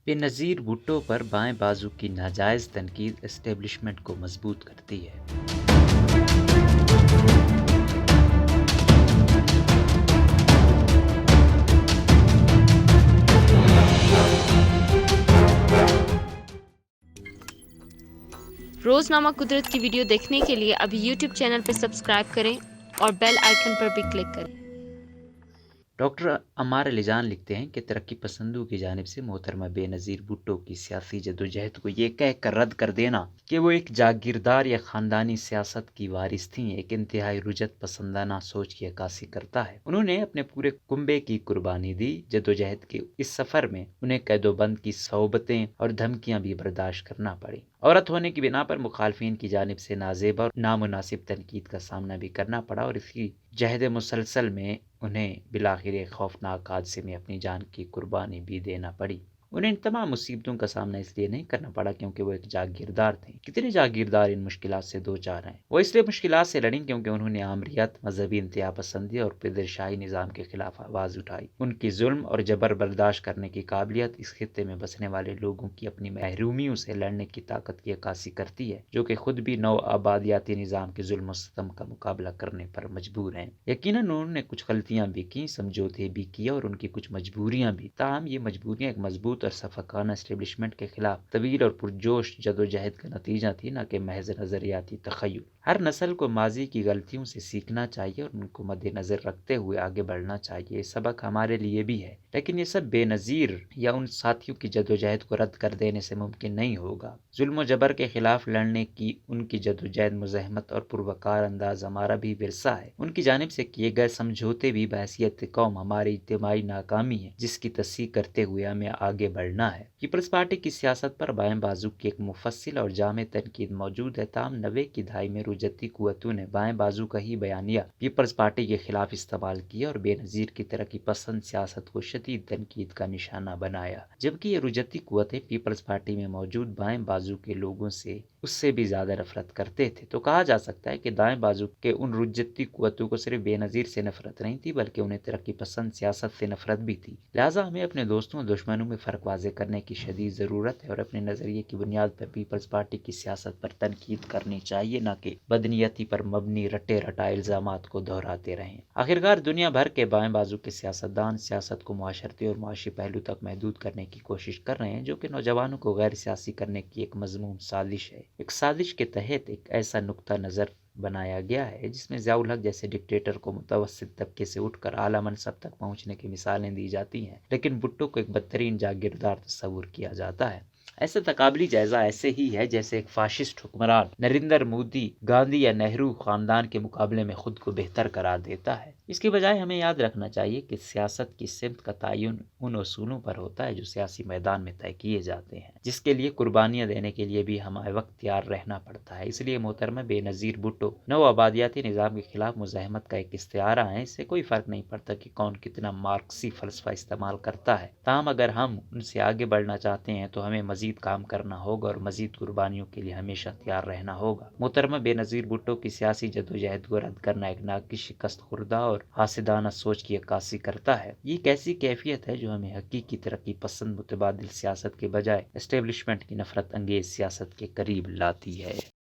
بےنظیر بھٹو پر بائیں بازو کی ناجائز تنقید اسٹیبلشمنٹ کو مضبوط کرتی ہے۔ روزنامہ قدرت کی ویڈیو دیکھنے کے لیے ابھی یوٹیوب چینل پر سبسکرائب کریں اور بیل آئیکن پر بھی کلک کریں۔ ڈاکٹر عمار علی جان لکھتے ہیں کہ ترقی پسندوں کی جانب سے محترمہ بےنظیر بھٹو کی سیاسی جدوجہد کو یہ کہہ کر رد کر دینا کہ وہ ایک جاگیردار یا خاندانی سیاست کی وارث تھیں ایک انتہائی رجعت پسندانہ سوچ کی عکاسی کرتا ہے۔ انہوں نے اپنے پورے کنبے کی قربانی دی۔ جدوجہد کے اس سفر میں انہیں قید و بند کی صعوبتیں اور دھمکیاں بھی برداشت کرنا پڑی۔ عورت ہونے کی بنا پر مخالفین کی جانب سے نازیبا اور نامناسب تنقید کا سامنا بھی کرنا پڑا اور اسی جہد مسلسل میں انہیں بالآخر ایک خوفناک حادثے میں اپنی جان کی قربانی بھی دینا پڑی۔ انہیں ان تمام مصیبتوں کا سامنا اس لیے نہیں کرنا پڑا کیونکہ وہ ایک جاگیردار تھے۔ کتنے جاگیردار ان مشکلات سے دوچار ہیں؟ وہ اس لیے مشکلات سے لڑیں کیونکہ انہوں نے آمریت، مذہبی انتہا پسندی اور پدرشاہی نظام کے خلاف آواز اٹھائی۔ ان کی ظلم اور جبر برداشت کرنے کی قابلیت اس خطے میں بسنے والے لوگوں کی اپنی محرومیوں سے لڑنے کی طاقت کی عکاسی کرتی ہے، جو کہ خود بھی نو آبادیاتی نظام کے ظلم و ستم کا مقابلہ کرنے پر مجبور ہیں۔ یقیناً انہوں نے کچھ غلطیاں بھی کی، سمجھوتے بھی کیے اور ان کی کچھ مجبوریاں بھی، تاہم یہ مجبوریاں ایک مضبوط اور شفقانہ اسٹیبلشمنٹ کے خلاف طویل اور پرجوش جدوجہد کا نتیجہ تھی، نہ کہ محض نظریاتی تخیل۔ ہر نسل کو ماضی کی غلطیوں سے سیکھنا چاہیے اور ان کو مد نظر رکھتے ہوئے آگے بڑھنا چاہیے۔ یہ سبق ہمارے لیے بھی ہے، لیکن یہ سب بے نظیر یا ان ساتھیوں کی جدوجہد کو رد کر دینے سے ممکن نہیں ہوگا۔ ظلم و جبر کے خلاف لڑنے کی ان کی جدوجہد مزاحمت اور پروکار انداز ہمارا بھی ورثہ ہے۔ ان کی جانب سے کیے گئے سمجھوتے بھی بحیثیت قوم ہماری اجتماعی ناکامی ہے، جس کی تصحیح کرتے ہوئے ہمیں آگے بڑھنا ہے۔ پیپلز پارٹی کی سیاست پر بائیں بازو کی ایک مفصل اور جامع تنقید موجود ہے، تاہم 90 کی دہائی میں رجعتی قوتوں نے بائیں بازو کا ہی بیانیہ پیپلز پارٹی کے خلاف استعمال کیا اور بےنظیر کی ترقی پسند سیاست کو شدید تنقید کا نشانہ بنایا، جبکہ یہ رجعتی قوتیں پیپلز پارٹی میں موجود بائیں بازو کے لوگوں سے اس سے بھی زیادہ نفرت کرتے تھے۔ تو کہا جا سکتا ہے کہ دائیں بازو کے ان رجعتی قوتوں کو صرف بےنظیر سے نفرت نہیں تھی بلکہ انہیں ترقی پسند سیاست سے نفرت بھی تھی۔ لہٰذا ہمیں اپنے دوستوں اور دشمنوں میں فرق واضح کرنے کی شدید ضرورت ہے اور اپنے نظریے کی بنیاد پر پیپلز پارٹی کی سیاست پر تنقید کرنی چاہیے، نہ کہ بدنیتی پر مبنی رٹے رٹائے الزامات کو دہراتے رہیں۔ آخرکار دنیا بھر کے بائیں بازو کے سیاستدان سیاست کو معاشرتی اور معاشی پہلو تک محدود کرنے کی کوشش کر رہے ہیں، جو کہ نوجوانوں کو غیر سیاسی کرنے کی ایک مذموم سازش ہے۔ ایک سازش کے تحت ایک ایسا نقطہ نظر بنایا گیا ہے جس میں ضیاء الحق جیسے ڈکٹیٹر کو متوسط طبقے سے اٹھ کر اعلیٰ منصب تک پہنچنے کی مثالیں دی جاتی ہیں، لیکن بھٹو کو ایک بدترین جاگیردار تصور کیا جاتا ہے۔ ایسا تقابلی جائزہ ایسے ہی ہے جیسے ایک فاشسٹ حکمران نریندر مودی گاندھی یا نہرو خاندان کے مقابلے میں خود کو بہتر قرار دیتا ہے۔ اس کی بجائے ہمیں یاد رکھنا چاہیے کہ سیاست کی سمت کا تعین ان اصولوں پر ہوتا ہے جو سیاسی میدان میں طے کیے جاتے ہیں، جس کے لیے قربانیاں دینے کے لیے بھی ہمیں وقت تیار رہنا پڑتا ہے۔ اس لیے محترمہ بےنظیر بھٹو نو آبادیاتی نظام کے خلاف مزاحمت کا ایک استعارہ ہے۔ اس سے کوئی فرق نہیں پڑتا کہ کون کتنا مارکسی فلسفہ استعمال کرتا ہے، تاہم اگر ہم ان سے آگے بڑھنا چاہتے ہیں تو ہمیں مزید کام کرنا ہوگا اور مزید قربانیوں کے لیے ہمیشہ تیار رہنا ہوگا۔ محترمہ بےنظیر بھٹو کی سیاسی جدوجہد کو رد کرنا ایک ناقص شکست خوردہ اور حاسدانہ سوچ کی عکاسی کرتا ہے۔ یہ ایک ایسی کیفیت ہے جو ہمیں حقیقی ترقی پسند متبادل سیاست کے بجائے اسٹیبلشمنٹ کی نفرت انگیز سیاست کے قریب لاتی ہے۔